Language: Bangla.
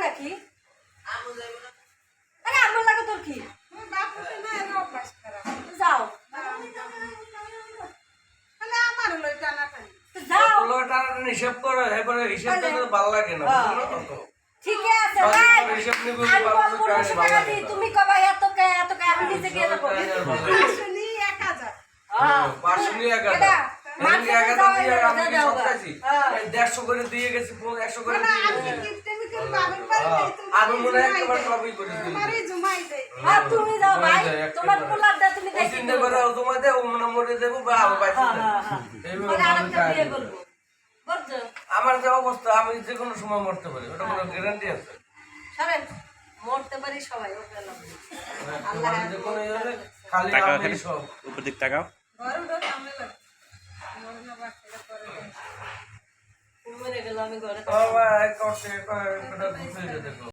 নাকি আরে আমার লাগে তোর কি যাও হিসাব করো এবারে হিসাবটা তো ভালো লাগে না ঠিক আছে তুমি কবা এত আমি নিজে গিয়ে দেবো 150 করে দিয়ে গেছি 100 করে আমি মনে হয় একবার সবই করে দিই তুমি যাও ভাই তোমার পোলারটা তুমি দেখি চিন্তা করে তোমার দে ও মনে মরে দেব বা আমি বাইতে দেব আমার যে অবস্থা আমি যে কোনো সময় মরতে পারি ওটা কোনো গ্যারান্টি আছে সরেন মরতে পারি সবাই ওটা আল্লাহ যে কোনো খালি আমি সব উপর দিক তাকাও মরে গেল আমি ঘরে বাবা এক করতে দেখো